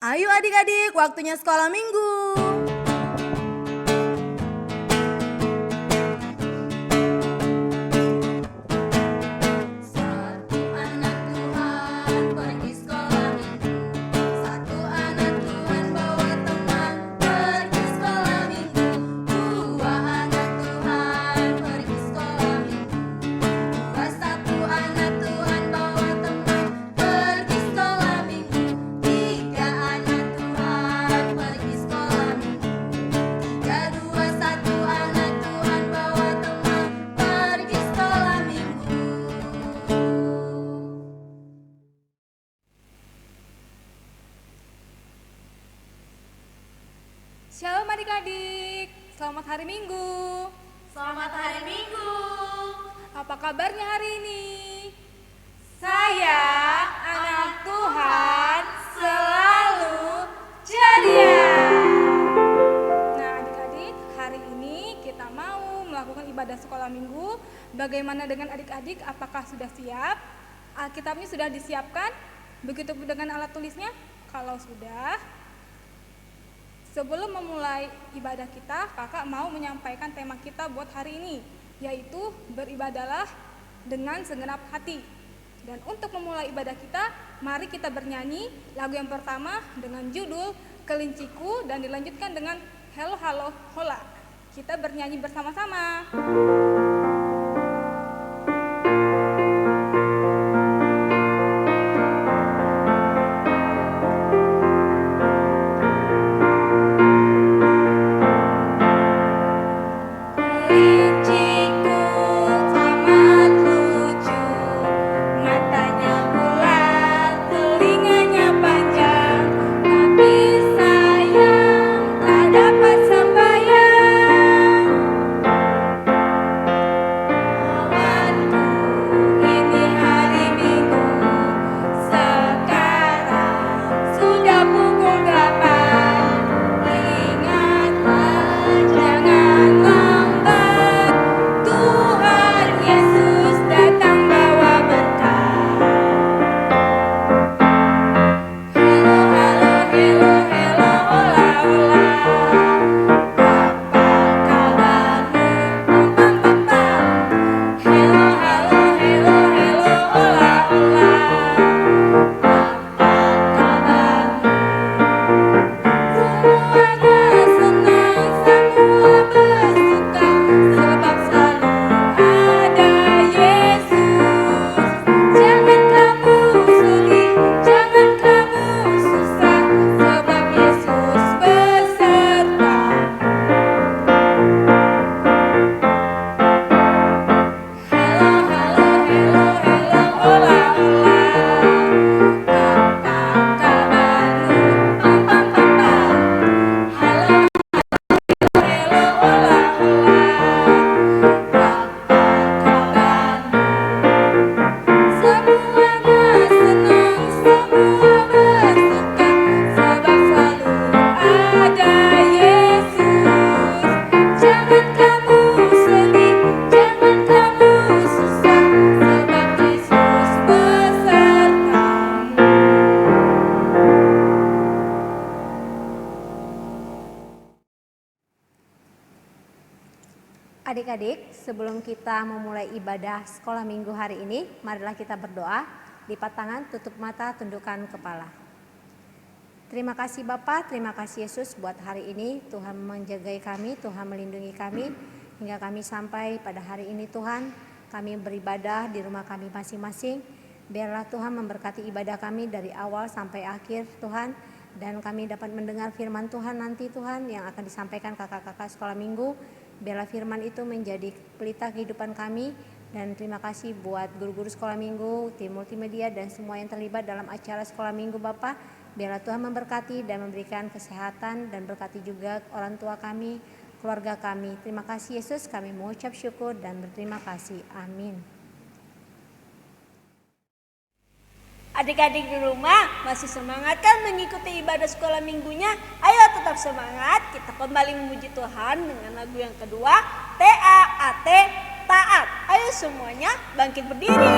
Ayo adik-adik, waktunya sekolah minggu. Satu anak Tuhan pergi sekolah minggu. Satu anak Tuhan bawa teman pergi sekolah minggu. Dua anak Tuhan pergi sekolah minggu. Satu anak Tuhan bawa teman pergi sekolah minggu. Tiga anak Tuhan pergi sekolah minggu. Tiga, dua, satu anak Tuhan bawa teman pergi sekolah minggu. Shalom adik-adik, selamat hari Minggu. Selamat hari Minggu. Apa kabarnya hari ini? Saya anak Tuhan selalu ceria. Nah adik-adik, hari ini kita mau melakukan ibadah sekolah minggu. Bagaimana dengan adik-adik, apakah sudah siap? Alkitabnya sudah disiapkan? Begitu pun dengan alat tulisnya? Kalau sudah, sebelum memulai ibadah kita, kakak mau menyampaikan tema kita buat hari ini, yaitu beribadalah dengan segenap hati. Dan untuk memulai ibadah kita, mari kita bernyanyi lagu yang pertama dengan judul Kelinciku dan dilanjutkan dengan Hello Halo Hola. Kita bernyanyi bersama-sama. Kelinciku amat lucu, matanya bulat, telinganya panjang, tapi sayang tak dapat sembahyang. Kawanku, ini hari Minggu, sekarang sudah pukul 8. Ingatlah, jangan lambat, Tuhan Yesus datang bawa berkat. Hello, halo, hello, hello, hola, hola. Apa kabarmu? Pam, pam, pam, pam. Hello, halo, hello, hello, hola, hola. Apa kabarmu? Semuanya senang, semua bersuka, sebab selalu ada Yesus. Jangan kamu sedih, jangan kamu susah, sebab Yesus beserta. Hello, halo, hello, hello, hola, hola. Apa kabarmu? Pam, pam, pam, pam. Halo, hello, hola, hola. Apa kabarmu? Semuanya senang, semua bersuka, sebab selalu ada Yesus. Jangan kamu sedih, jangan kamu susah, sebab Yesus besertamu. Adik-adik, sebelum kita memulai ibadah sekolah minggu hari ini, marilah kita berdoa. Lipat tangan, tutup mata, tundukkan kepala. Terima kasih Bapa, terima kasih Yesus buat hari ini. Tuhan menjagai kami, Tuhan melindungi kami, hingga kami sampai pada hari ini Tuhan. Kami beribadah di rumah kami masing-masing. Biarlah Tuhan memberkati ibadah kami dari awal sampai akhir Tuhan. Dan kami dapat mendengar firman Tuhan nanti Tuhan yang akan disampaikan kakak-kakak sekolah minggu. Biarlah firman itu menjadi pelita kehidupan kami. Dan terima kasih buat guru-guru sekolah minggu, tim multimedia dan semua yang terlibat dalam acara sekolah minggu Bapak. Biarlah Tuhan memberkati dan memberikan kesehatan dan berkati juga orang tua kami, keluarga kami. Terima kasih Yesus, kami mengucap syukur dan berterima kasih. Amin. Adik-adik di rumah masih semangat kan mengikuti ibadah sekolah minggunya? Ayo tetap semangat, kita kembali memuji Tuhan dengan lagu yang kedua, T-A-A-T, taat. Ayo semuanya bangkit berdiri.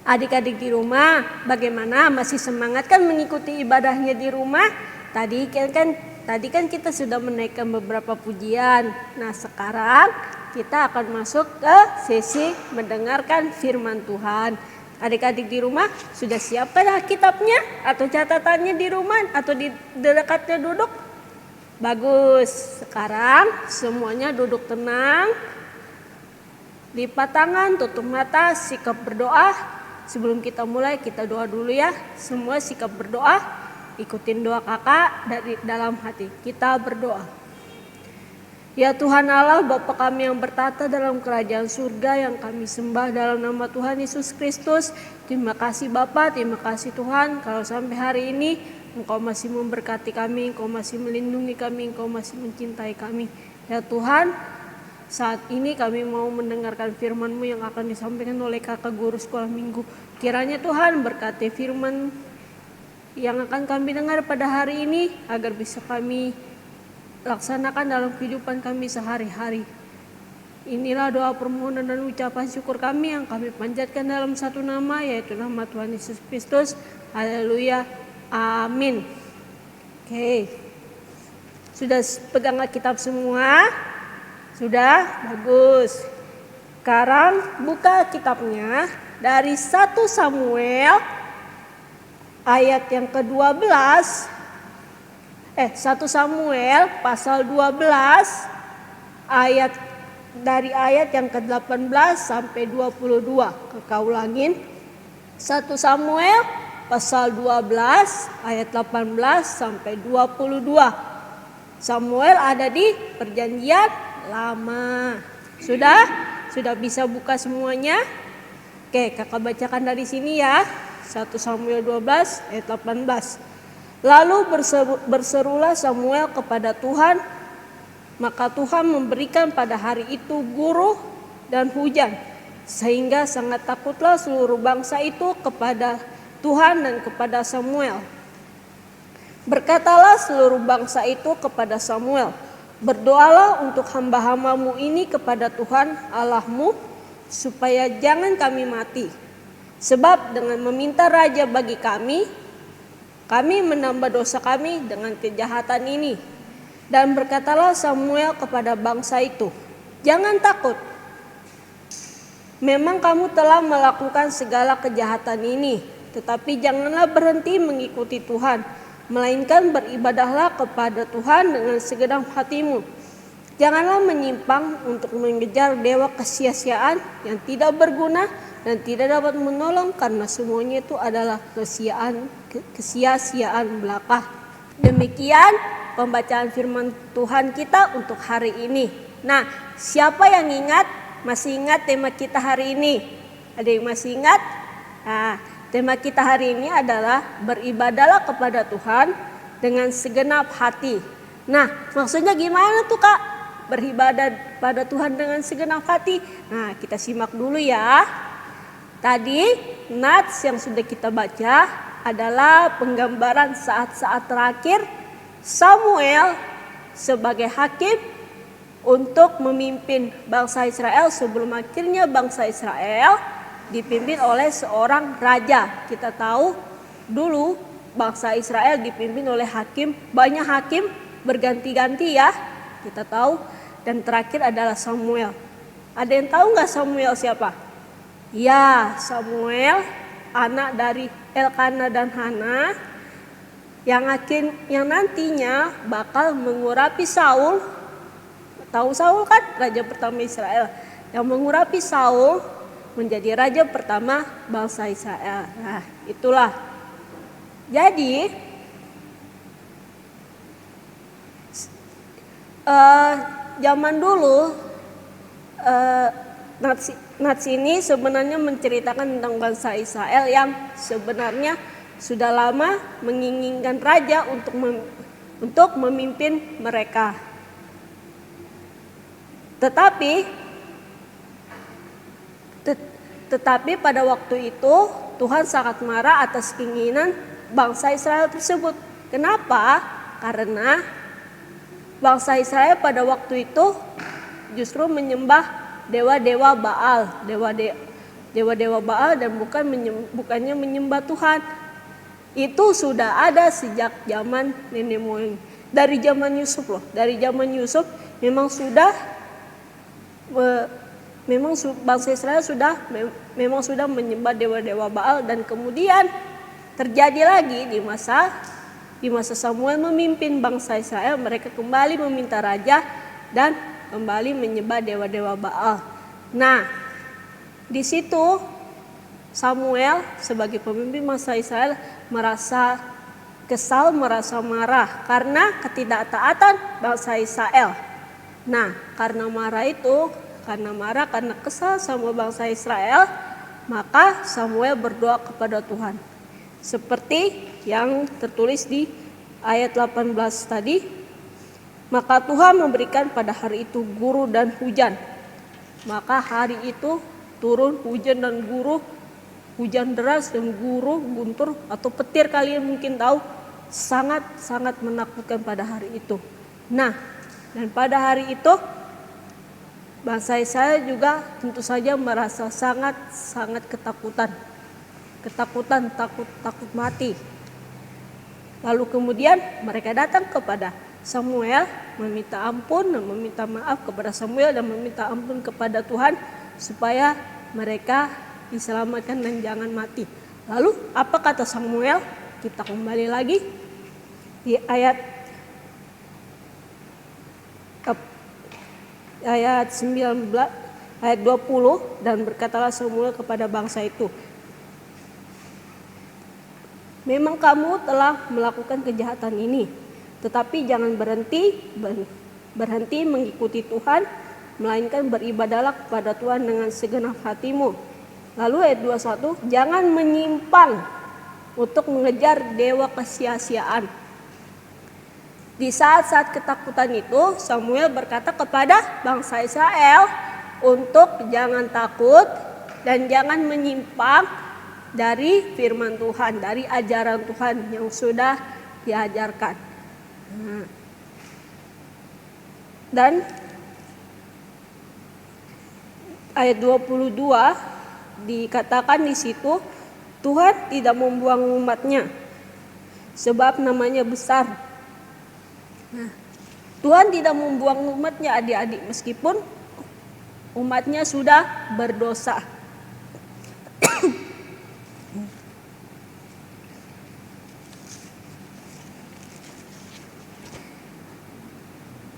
Adik-adik di rumah, bagaimana? Masih semangat kan mengikuti ibadahnya di rumah? Tadi kan kita sudah menaikkan beberapa pujian. Nah, sekarang kita akan masuk ke sesi mendengarkan firman Tuhan. Adik-adik di rumah sudah siapkah Alkitabnya atau catatannya di rumah atau di dekatnya duduk? Bagus. Sekarang semuanya duduk tenang. Lipat tangan, tutup mata, sikap berdoa. Sebelum kita mulai, kita doa dulu ya. Semua sikap berdoa, ikutin doa kakak dari dalam hati. Kita berdoa. Ya Tuhan Allah, Bapa kami yang bertata dalam kerajaan surga yang kami sembah dalam nama Tuhan Yesus Kristus. Terima kasih Bapa, terima kasih Tuhan. Kalau sampai hari ini Engkau masih memberkati kami, Engkau masih melindungi kami, Engkau masih mencintai kami. Ya Tuhan, saat ini kami mau mendengarkan firman-Mu yang akan disampaikan oleh kakak guru sekolah minggu. Kiranya Tuhan berkati firman yang akan kami dengar pada hari ini agar bisa kami laksanakan dalam kehidupan kami sehari-hari. Inilah doa permohonan dan ucapan syukur kami yang kami panjatkan dalam satu nama, yaitu nama Tuhan Yesus Kristus. Haleluya. Amin. Oke. Sudah pegang Alkitab semua? Sudah? Bagus. Sekarang buka kitabnya dari 1 Samuel ayat yang ke-12. 1 Samuel pasal 12 dari ayat yang ke-18 sampai 22. Kakak ulangin. 1 Samuel pasal 12 ayat 18 sampai 22. Samuel ada di perjanjian lama. Sudah bisa buka semuanya? Oke, kakak bacakan dari sini ya. 1 Samuel 12 ayat 18. Lalu berserulah Samuel kepada Tuhan, maka Tuhan memberikan pada hari itu guruh dan hujan, sehingga sangat takutlah seluruh bangsa itu kepada Tuhan dan kepada Samuel. Berkatalah seluruh bangsa itu kepada Samuel, berdoalah untuk hamba-hambamu ini kepada Tuhan Allahmu, supaya jangan kami mati. Sebab dengan meminta raja bagi kami menambah dosa kami dengan kejahatan ini. Dan berkatalah Samuel kepada bangsa itu, jangan takut. Memang kamu telah melakukan segala kejahatan ini, tetapi janganlah berhenti mengikuti Tuhan, melainkan beribadahlah kepada Tuhan dengan segenap hatimu. Janganlah menyimpang untuk mengejar dewa kesia-siaan yang tidak berguna dan tidak dapat menolong, karena semuanya itu adalah kesia-siaan belaka. Demikian pembacaan firman Tuhan kita untuk hari ini. Nah, siapa yang ingat? Masih ingat tema kita hari ini? Ada yang masih ingat? Nah, tema kita hari ini adalah beribadahlah kepada Tuhan dengan segenap hati. Nah, maksudnya gimana tuh Kak? Beribadah pada Tuhan dengan segenap hati. Nah, kita simak dulu ya. Tadi nats yang sudah kita baca adalah penggambaran saat-saat terakhir Samuel sebagai hakim untuk memimpin bangsa Israel sebelum akhirnya bangsa Israel dipimpin oleh seorang raja. Kita tahu dulu bangsa Israel dipimpin oleh hakim, banyak hakim berganti-ganti ya. Kita tahu. Dan terakhir adalah Samuel. Ada yang tahu nggak Samuel siapa? Ya, Samuel anak dari Elkana dan Hana yang nantinya bakal mengurapi Saul. Tahu Saul kan? Raja pertama Israel. Yang mengurapi Saul menjadi raja pertama bangsa Israel. Nah, itulah. Jadi zaman dulu nats ini sebenarnya menceritakan tentang bangsa Israel yang sebenarnya sudah lama menginginkan raja untuk memimpin mereka. Tetapi pada waktu itu Tuhan sangat marah atas keinginan bangsa Israel tersebut. Kenapa? Karena bangsa Israel pada waktu itu justru menyembah dewa-dewa Baal, dewa-dewa Baal dan bukannya menyembah Tuhan. Itu sudah ada sejak zaman nenek moyang. Dari zaman Yusuf loh, dari zaman Yusuf memang sudah bangsa Israel memang sudah menyembah dewa-dewa Baal, dan kemudian terjadi lagi di masa Samuel memimpin bangsa Israel, mereka kembali meminta raja dan kembali menyembah dewa-dewa Baal. Nah, di situ Samuel sebagai pemimpin bangsa Israel merasa kesal, merasa marah karena ketidaktaatan bangsa Israel. Nah, karena kesal sama bangsa Israel, maka Samuel berdoa kepada Tuhan. Seperti yang tertulis di ayat 18 tadi, maka Tuhan memberikan pada hari itu guru dan hujan. Maka hari itu turun hujan dan hujan deras dan guru, guntur atau petir, kalian mungkin tahu, sangat menakutkan pada hari itu. Nah, dan pada hari itu bangsa Israel juga tentu saja merasa sangat ketakutan, takut mati. Lalu kemudian mereka datang kepada Samuel meminta ampun dan meminta maaf kepada Samuel dan meminta ampun kepada Tuhan supaya mereka diselamatkan dan jangan mati. Lalu apa kata Samuel? Kita kembali lagi di ayat 19 ayat 20, dan berkatalah Samuel kepada bangsa itu, memang kamu telah melakukan kejahatan ini, tetapi jangan berhenti mengikuti Tuhan, melainkan beribadahlah kepada Tuhan dengan segenap hatimu. Lalu ayat 21, jangan menyimpang untuk mengejar dewa kesia-siaan. Di saat-saat ketakutan itu, Samuel berkata kepada bangsa Israel untuk jangan takut dan jangan menyimpang dari firman Tuhan, dari ajaran Tuhan yang sudah diajarkan. Dan ayat 22 dikatakan di situ, Tuhan tidak membuang umatnya sebab namanya besar. Tuhan tidak membuang umatnya, adik-adik, meskipun umatnya sudah berdosa.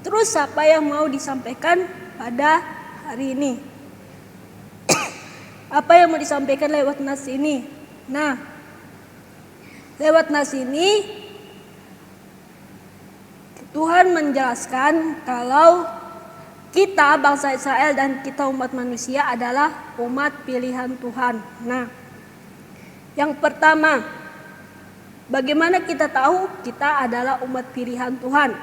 Terus apa yang mau disampaikan pada hari ini? Apa yang mau disampaikan lewat nas ini? Nah, lewat nas ini Tuhan menjelaskan kalau kita bangsa Israel dan kita umat manusia adalah umat pilihan Tuhan. Nah, yang pertama, bagaimana kita tahu kita adalah umat pilihan Tuhan?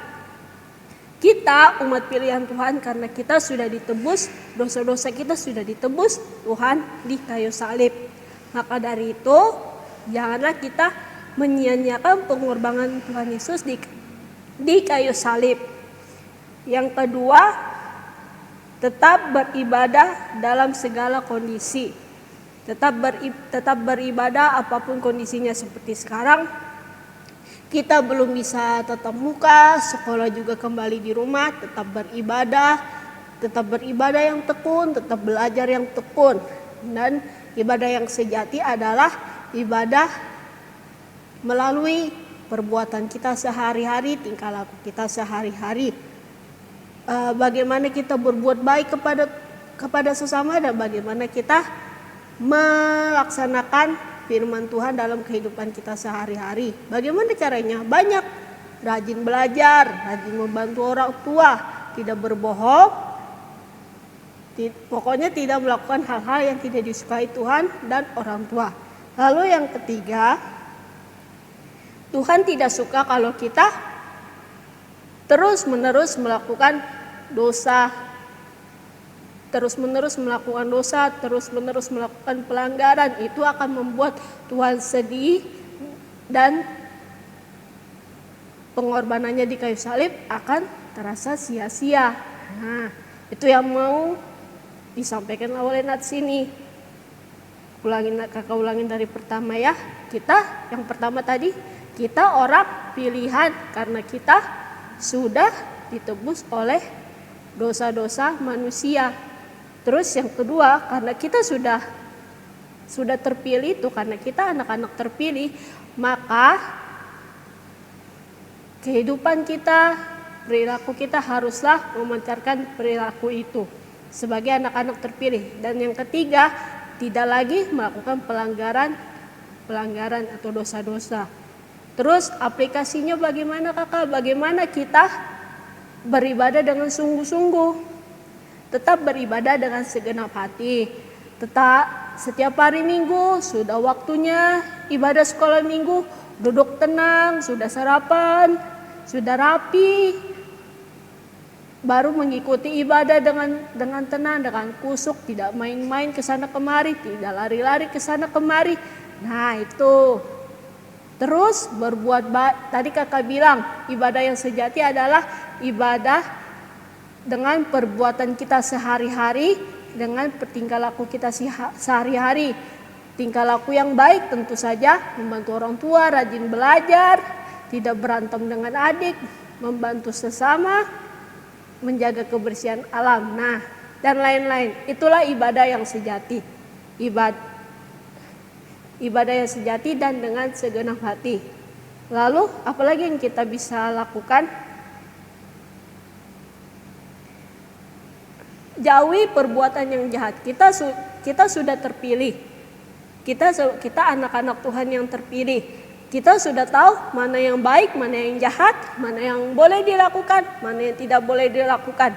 Kita umat pilihan Tuhan karena kita sudah ditebus, dosa-dosa kita sudah ditebus Tuhan di kayu salib. Maka dari itu, janganlah kita menyia-nyiakan pengorbanan Tuhan Yesus di kayu salib. Yang kedua, tetap beribadah dalam segala kondisi. Tetap beribadah apapun kondisinya, seperti sekarang kita belum bisa tatap muka, sekolah juga kembali di rumah, tetap beribadah yang tekun, tetap belajar yang tekun. Dan ibadah yang sejati adalah ibadah melalui perbuatan kita sehari-hari, tingkah laku kita sehari-hari. Bagaimana kita berbuat baik kepada sesama dan bagaimana kita melaksanakan firman Tuhan dalam kehidupan kita sehari-hari. Bagaimana caranya? Banyak. Rajin belajar, rajin membantu orang tua, tidak berbohong, pokoknya tidak melakukan hal-hal yang tidak disukai Tuhan dan orang tua. Lalu yang ketiga, Tuhan tidak suka kalau kita terus-menerus melakukan dosa, terus-menerus melakukan pelanggaran. Itu akan membuat Tuhan sedih dan pengorbanannya di kayu salib akan terasa sia-sia. Nah, itu yang mau disampaikan oleh nats ini. Kakak ulangin dari pertama ya. Yang pertama tadi, kita orang pilihan karena kita sudah ditebus oleh dosa-dosa manusia. Terus yang kedua, karena kita sudah terpilih itu, karena kita anak-anak terpilih, maka kehidupan kita, perilaku kita haruslah memancarkan perilaku itu sebagai anak-anak terpilih. Dan yang ketiga, tidak lagi melakukan pelanggaran atau dosa-dosa. Terus aplikasinya bagaimana kakak? Bagaimana kita beribadah dengan sungguh-sungguh? Tetap beribadah dengan segenap hati. Tetap setiap hari Minggu sudah waktunya ibadah sekolah Minggu, duduk tenang, sudah sarapan, sudah rapi, baru mengikuti ibadah dengan tenang, dengan kusuk, tidak main-main ke sana kemari, tidak lari-lari ke sana kemari. Nah itu. Terus berbuat baik. Tadi kakak bilang ibadah yang sejati adalah ibadah dengan perbuatan kita sehari-hari, dengan tingkah laku kita sehari-hari. Tingkah laku yang baik tentu saja membantu orang tua, rajin belajar, tidak berantem dengan adik, membantu sesama, menjaga kebersihan alam. Nah, dan lain-lain. Itulah ibadah yang sejati. Ibadah yang sejati dan dengan segenap hati. Lalu apalagi yang kita bisa lakukan? Jauhi perbuatan yang jahat. Kita sudah terpilih. Kita anak-anak Tuhan yang terpilih. Kita sudah tahu mana yang baik, mana yang jahat, mana yang boleh dilakukan, mana yang tidak boleh dilakukan.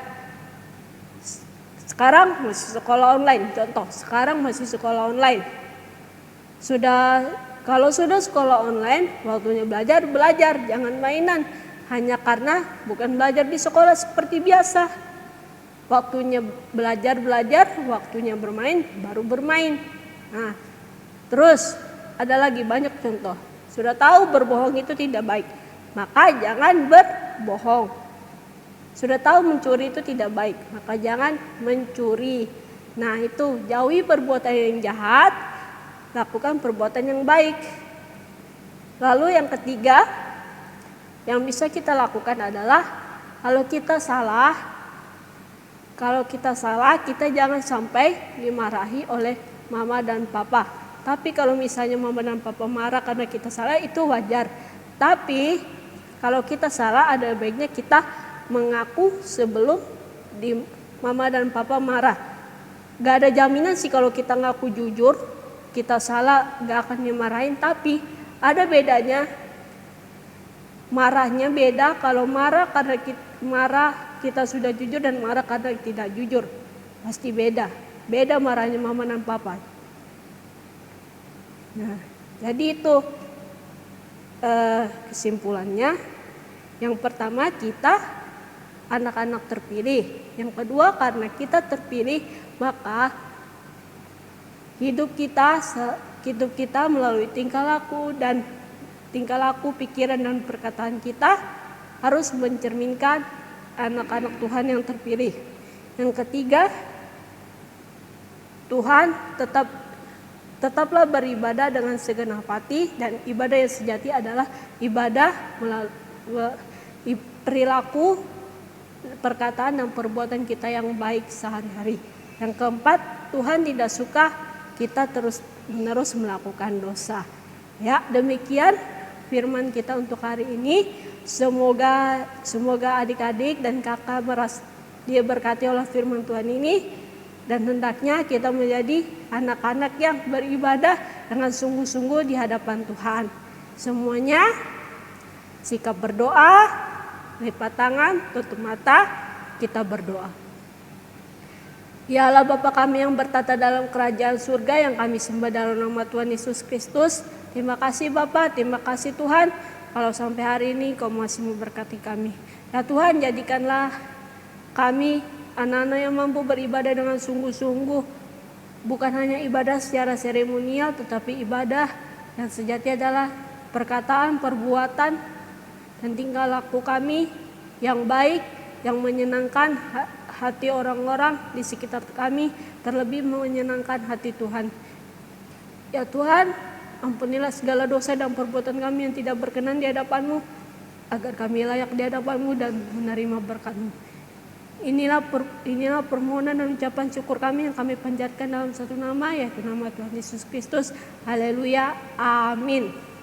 Sekarang masih sekolah online, contoh. Sekarang masih sekolah online. Kalau sudah sekolah online, waktunya belajar, jangan mainan. Hanya karena bukan belajar di sekolah seperti biasa. Waktunya belajar, waktunya bermain, baru bermain. Nah, terus ada lagi banyak contoh. Sudah tahu berbohong itu tidak baik, maka jangan berbohong. Sudah tahu mencuri itu tidak baik, maka jangan mencuri. Nah itu, jauhi perbuatan yang jahat, lakukan perbuatan yang baik. Lalu yang ketiga, yang bisa kita lakukan adalah kalau kita salah, kita jangan sampai dimarahi oleh mama dan papa. Tapi kalau misalnya mama dan papa marah karena kita salah, itu wajar. Tapi kalau kita salah, ada baiknya kita mengaku sebelum mama dan papa marah. Gak ada jaminan sih kalau kita ngaku jujur, kita salah gak akan dimarahin. Tapi ada bedanya, marahnya beda. Kalau marah karena kita sudah jujur dan marah karena tidak jujur, pasti beda marahnya mama dan papa. Nah, jadi itu kesimpulannya. Yang pertama, kita anak-anak terpilih. Yang kedua, karena kita terpilih, maka hidup kita melalui tingkah laku, pikiran dan perkataan kita harus mencerminkan anak-anak Tuhan yang terpilih. Yang ketiga, Tuhan tetaplah beribadah dengan segenap hati, dan ibadah yang sejati adalah ibadah melalui perilaku, perkataan dan perbuatan kita yang baik sehari-hari. Yang keempat, Tuhan tidak suka kita terus-menerus melakukan dosa. Ya, demikian firman kita untuk hari ini. Semoga adik-adik dan kakak diberkati oleh firman Tuhan ini, dan hendaknya kita menjadi anak-anak yang beribadah dengan sungguh-sungguh di hadapan Tuhan. Semuanya sikap berdoa, lipat tangan, tutup mata, kita berdoa. Ya Allah Bapa kami yang bertata dalam kerajaan surga, yang kami sembah dalam nama Tuhan Yesus Kristus. Terima kasih Bapa, terima kasih Tuhan, kalau sampai hari ini Kau masih memberkati kami. Ya Tuhan, jadikanlah kami anak-anak yang mampu beribadah dengan sungguh-sungguh. Bukan hanya ibadah secara seremonial, tetapi ibadah yang sejati adalah perkataan, perbuatan, dan tingkah laku kami yang baik, yang menyenangkan hati orang-orang di sekitar kami, terlebih menyenangkan hati Tuhan. Ya Tuhan, ampunilah segala dosa dan perbuatan kami yang tidak berkenan di hadapan-Mu, agar kami layak di hadapan-Mu dan menerima berkat-Mu. Inilah permohonan dan ucapan syukur kami yang kami panjatkan dalam satu nama, yaitu nama Tuhan Yesus Kristus. Haleluya, amin.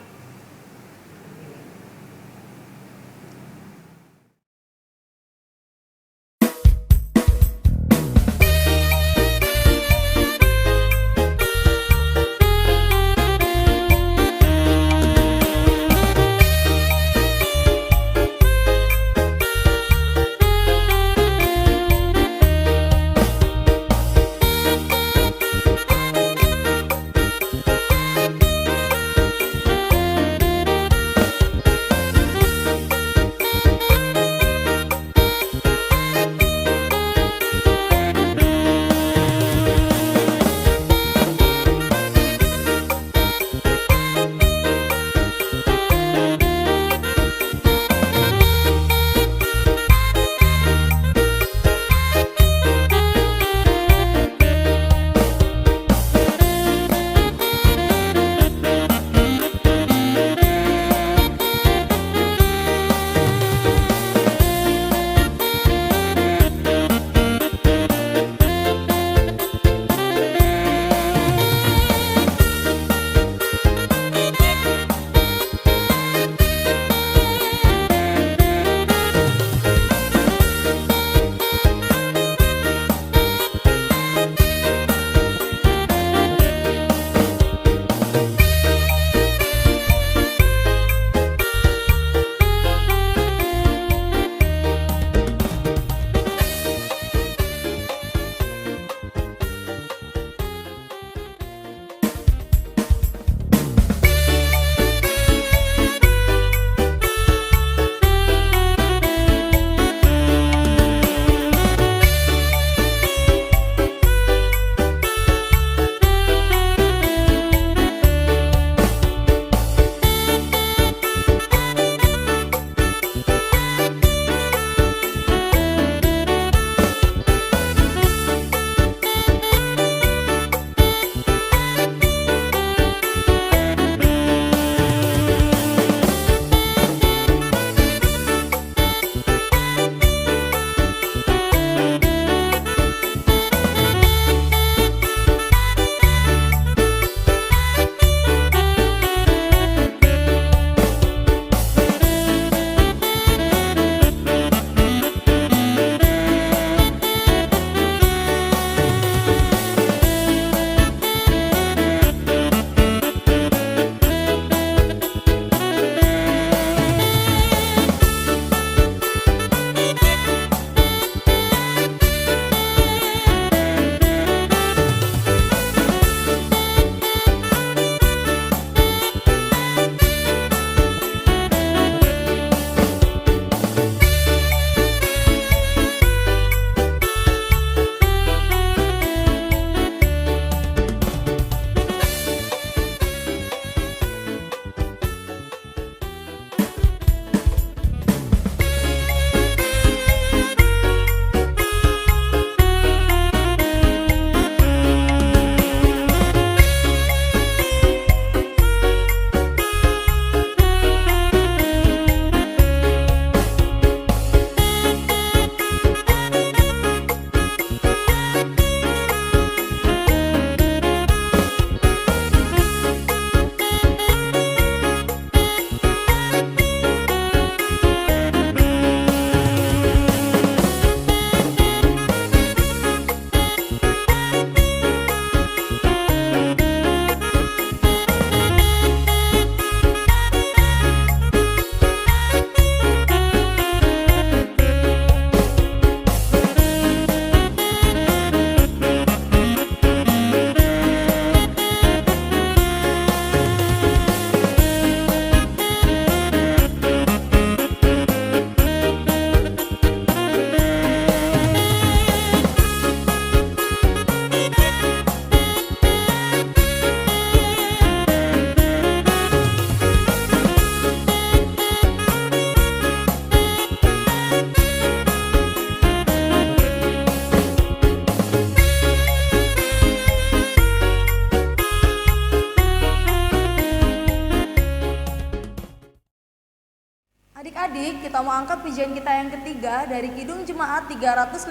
Adik-adik, kita mau angkat pujian kita yang ketiga dari Kidung Jemaat 356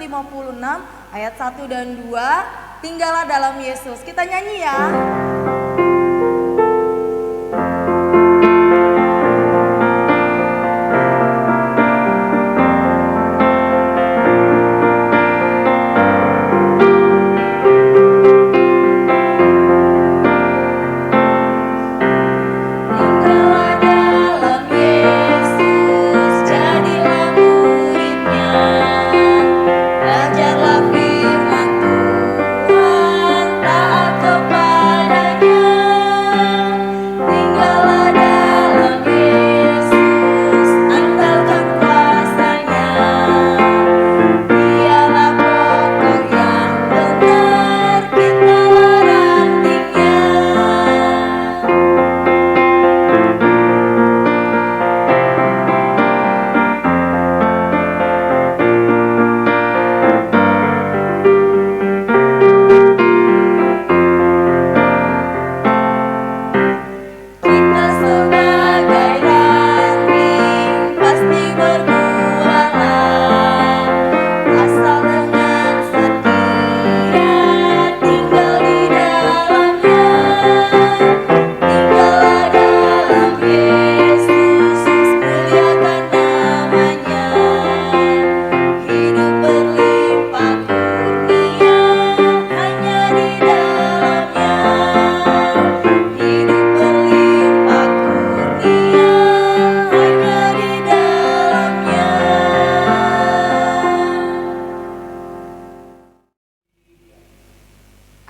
ayat 1 dan 2, Tinggallah dalam Yesus. Kita nyanyi ya.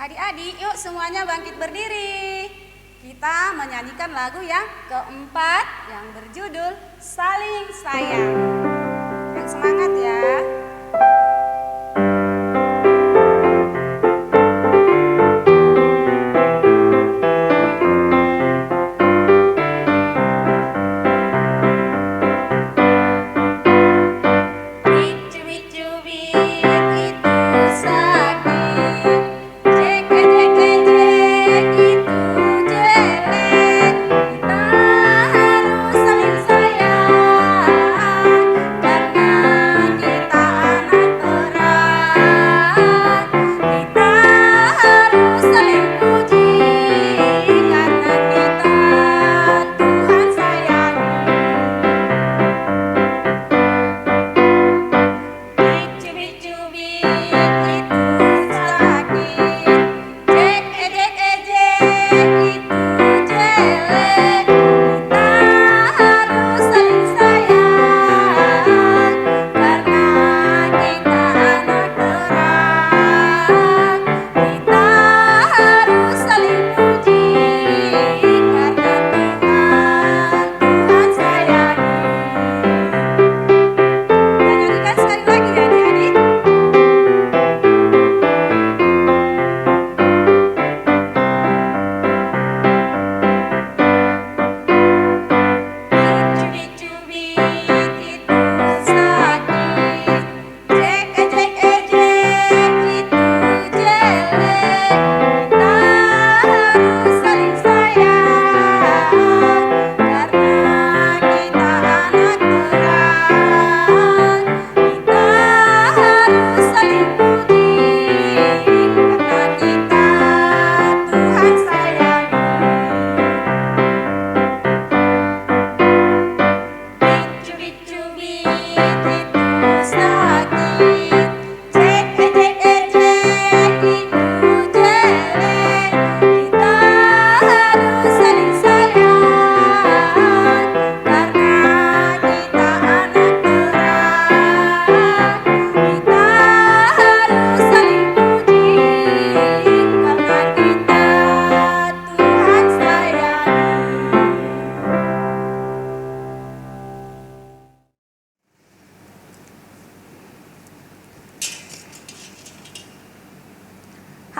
Adik-adik, yuk semuanya bangkit berdiri. Kita menyanyikan lagu yang keempat yang berjudul Saling Sayang. Yang semangat ya.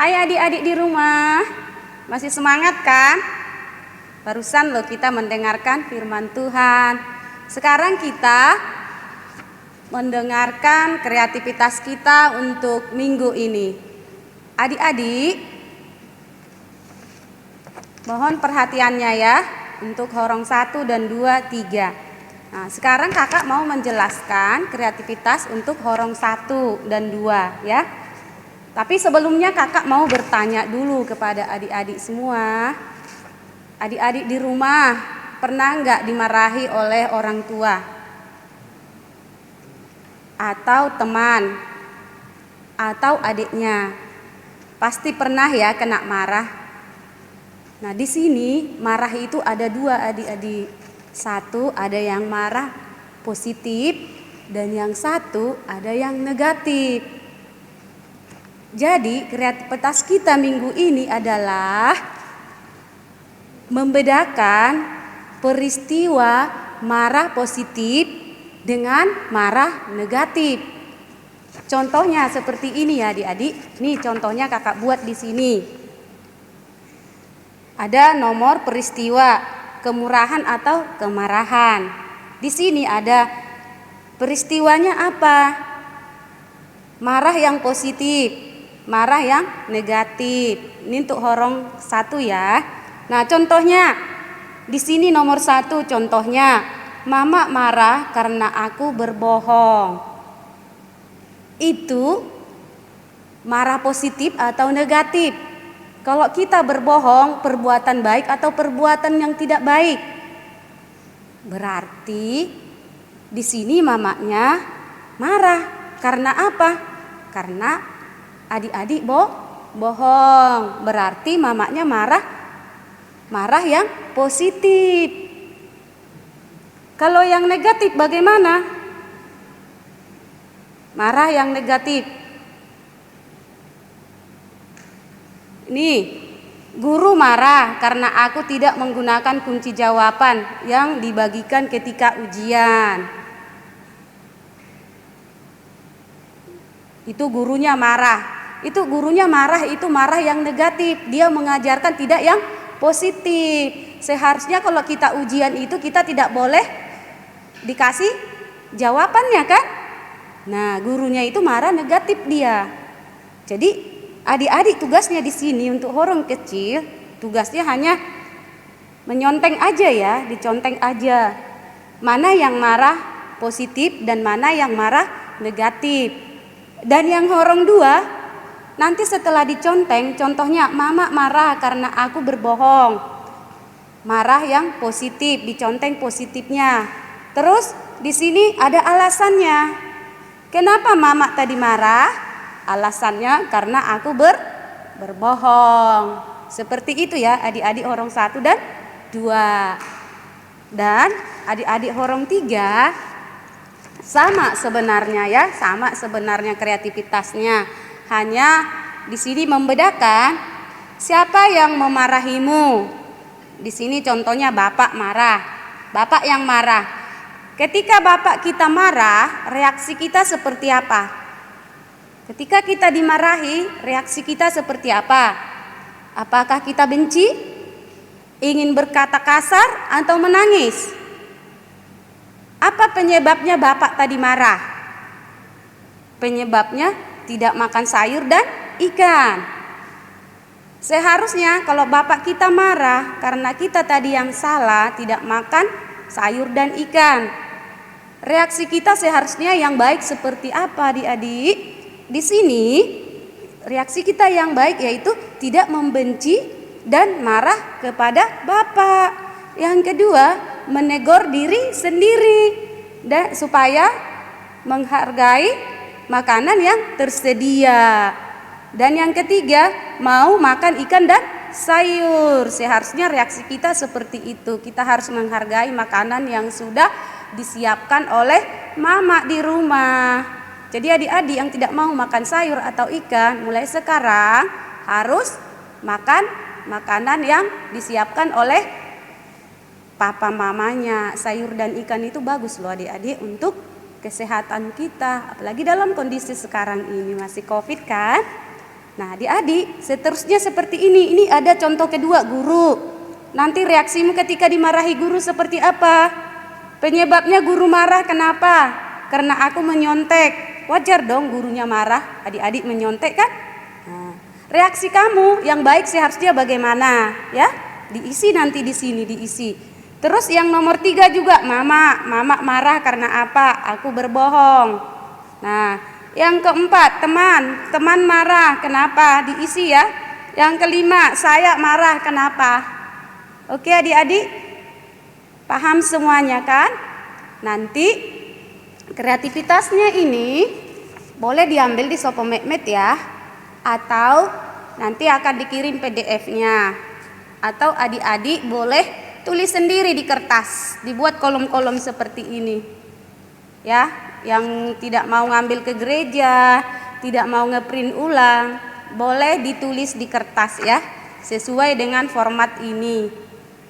Hai adik-adik di rumah, masih semangat kan? Barusan loh kita mendengarkan firman Tuhan. Sekarang kita mendengarkan kreativitas kita untuk minggu ini. Adik-adik, mohon perhatiannya ya untuk horong 1 dan 2, 3. Nah, sekarang kakak mau menjelaskan kreativitas untuk horong 1 dan 2 ya. Tapi sebelumnya kakak mau bertanya dulu kepada adik-adik semua. Adik-adik di rumah pernah nggak dimarahi oleh orang tua? Atau teman? Atau adiknya? Pasti pernah ya kena marah. Nah, di sini marah itu ada 2 adik-adik. 1 ada yang marah positif dan yang 1 ada yang negatif. Jadi kreativitas kita minggu ini adalah membedakan peristiwa marah positif dengan marah negatif. Contohnya seperti ini ya adik-adik. Nih contohnya kakak buat di sini. Ada nomor peristiwa kemurahan atau kemarahan. Di sini ada peristiwanya apa? Marah yang positif, marah yang negatif. Ini untuk horong 1 ya. Nah, contohnya di sini nomor 1 contohnya, Mama marah karena aku berbohong. Itu marah positif atau negatif? Kalau kita berbohong, perbuatan baik atau perbuatan yang tidak baik? Berarti di sini mamanya marah. Karena apa? Karena adik-adik bohong. Berarti mamanya marah yang positif. Kalau yang negatif bagaimana? Marah yang negatif. Nih, guru marah karena aku tidak menggunakan kunci jawaban yang dibagikan ketika ujian. Itu gurunya marah. Itu gurunya marah, itu marah yang negatif. Dia mengajarkan tidak yang positif. Seharusnya kalau kita ujian itu kita tidak boleh dikasih jawabannya kan? Nah, gurunya itu marah negatif dia. Jadi adik-adik tugasnya di sini untuk horong kecil, tugasnya hanya menyonteng aja ya, diconteng aja. Mana yang marah positif dan mana yang marah negatif. Dan yang horong 2, nanti setelah diconteng, contohnya Mama marah karena aku berbohong. Marah yang positif, diconteng positifnya. Terus di sini ada alasannya. Kenapa Mama tadi marah? Alasannya karena aku berbohong. Seperti itu ya adik-adik horong 1 dan 2. Dan adik-adik horong 3 sama sebenarnya ya, sama sebenarnya kreativitasnya. Hanya di sini membedakan siapa yang memarahimu. Di sini contohnya bapak marah. Bapak yang marah. Ketika bapak kita marah, reaksi kita seperti apa? Ketika kita dimarahi, reaksi kita seperti apa? Apakah kita benci? Ingin berkata kasar atau menangis? Apa penyebabnya bapak tadi marah? Penyebabnya tidak makan sayur dan ikan. Seharusnya kalau bapak kita marah karena kita tadi yang salah tidak makan sayur dan ikan. Reaksi kita seharusnya yang baik seperti apa adik-adik? Di sini reaksi kita yang baik yaitu tidak membenci dan marah kepada bapak. Yang kedua, menegur diri sendiri dan supaya menghargai makanan yang tersedia. Dan yang ketiga, mau makan ikan dan sayur. Seharusnya reaksi kita seperti itu. Kita harus menghargai makanan yang sudah disiapkan oleh mama di rumah. Jadi adik-adik yang tidak mau makan sayur atau ikan, mulai sekarang harus makan makanan yang disiapkan oleh papa mamanya. Sayur dan ikan itu bagus loh adik-adik untuk kesehatan kita. Apalagi dalam kondisi sekarang ini masih COVID kan. Nah adik-adik seterusnya seperti ini. Ini ada contoh kedua guru. Nanti reaksimu ketika dimarahi guru seperti apa? Penyebabnya guru marah kenapa? Karena aku menyontek. Wajar dong gurunya marah, adik-adik menyontek kan? Nah, reaksi kamu yang baik seharusnya bagaimana? Ya, diisi nanti di sini diisi. Terus yang nomor 3 juga, mama marah karena apa? Aku berbohong. Nah, yang keempat, teman marah, kenapa? Diisi ya. Yang kelima, saya marah, kenapa? Oke adik-adik, paham semuanya kan? Nanti kreativitasnya ini boleh diambil di Sopo Mehmet ya, atau nanti akan dikirim PDF-nya, atau adik-adik boleh tulis sendiri di kertas, dibuat kolom-kolom seperti ini ya. Yang tidak mau ngambil ke gereja, tidak mau ngeprint ulang, boleh ditulis di kertas ya, sesuai dengan format ini.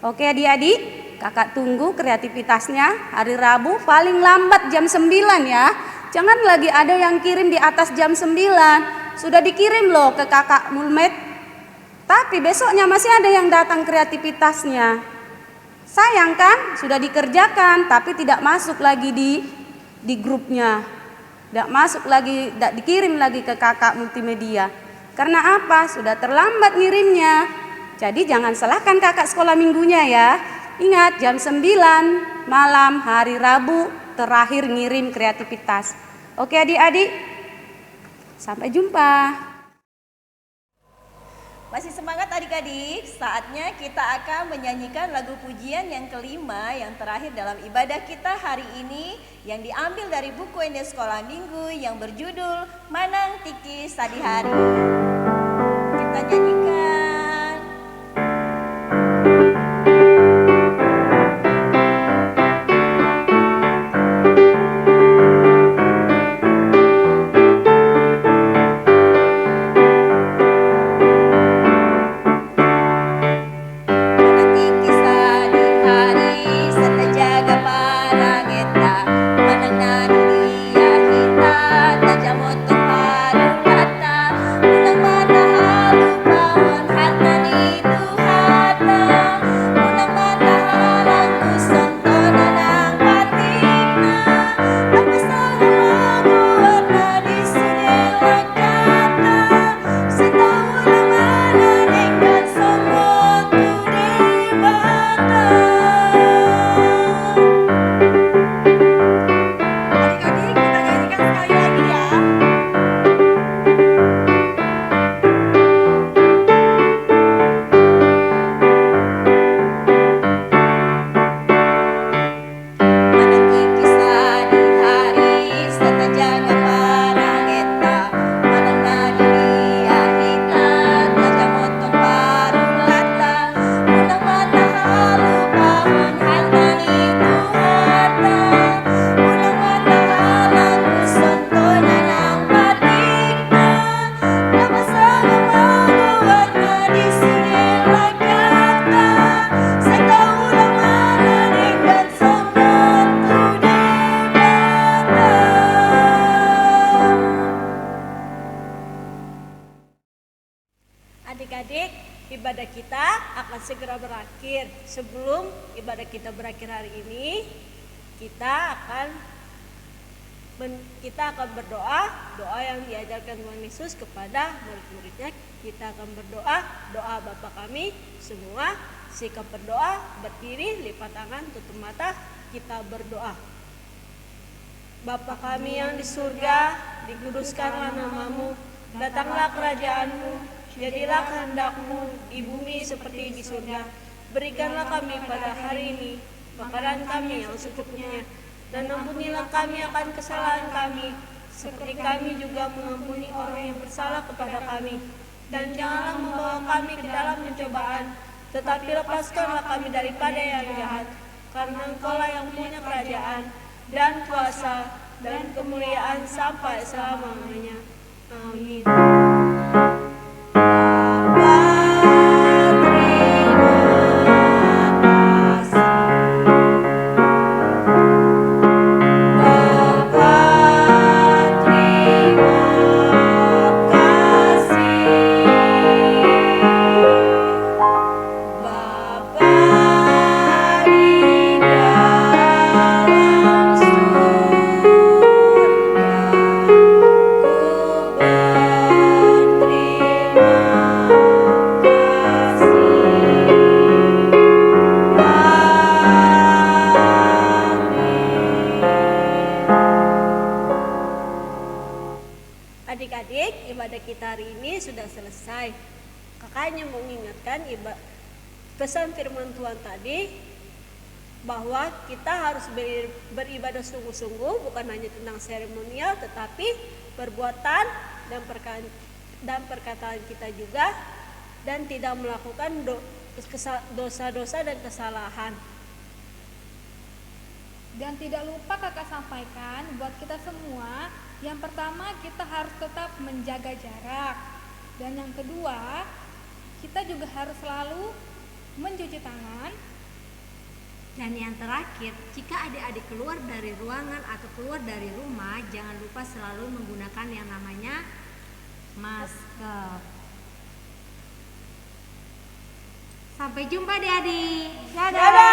Oke adik-adik, kakak tunggu kreativitasnya hari Rabu paling lambat jam 9 ya. Jangan lagi ada yang kirim di atas jam 9. Sudah dikirim loh ke kakak Mulmet, tapi besoknya masih ada yang datang kreativitasnya. Sayang kan, sudah dikerjakan tapi tidak masuk lagi di grupnya, tidak masuk lagi, tidak dikirim lagi ke kakak multimedia. Karena apa? Sudah terlambat ngirimnya. Jadi jangan salahkan kakak sekolah minggunya ya. Ingat, jam 9 malam hari Rabu terakhir ngirim kreativitas. Oke adik-adik, sampai jumpa. Masih semangat adik-adik? Saatnya kita akan menyanyikan lagu pujian yang kelima yang terakhir dalam ibadah kita hari ini, yang diambil dari buku Ende Sekolah Minggu yang berjudul Manang Tiki Sadihari. Kita nyanyikan. Adik-adik, ibadah kita akan segera berakhir. Sebelum ibadah kita berakhir hari ini, kita akan berdoa, doa yang diajarkan Tuhan Yesus kepada murid-muridnya. Kita akan berdoa, doa Bapa kami semua. Sikap berdoa, berdiri, lipat tangan, tutup mata, kita berdoa. Bapa kami yang di surga, dikuduskanlah namamu, datanglah kerajaanmu, jadilah kehendak-Mu di bumi seperti di surga. Berikanlah kami pada hari ini makanan kami yang secukupnya, dan ampunilah kami akan kesalahan kami, seperti kami juga mengampuni orang yang bersalah kepada kami. Dan janganlah membawa kami ke dalam pencobaan, tetapi lepaskanlah kami daripada yang jahat. Karena Engkau-lah yang punya kerajaan dan kuasa dan kemuliaan sampai selama-lamanya. Amin. Ku berterima hanya mengingatkan pesan firman Tuhan tadi, bahwa kita harus beribadah sungguh-sungguh, bukan hanya tentang seremonial, tetapi perbuatan dan perkataan kita juga, dan tidak melakukan dosa-dosa dan kesalahan. Dan tidak lupa kakak sampaikan buat kita semua, yang pertama kita harus tetap menjaga jarak. Dan yang kedua, kita juga harus selalu mencuci tangan. Dan yang terakhir, jika adik-adik keluar dari ruangan atau keluar dari rumah, jangan lupa selalu menggunakan yang namanya masker. Sampai jumpa adik-adik. Dadah!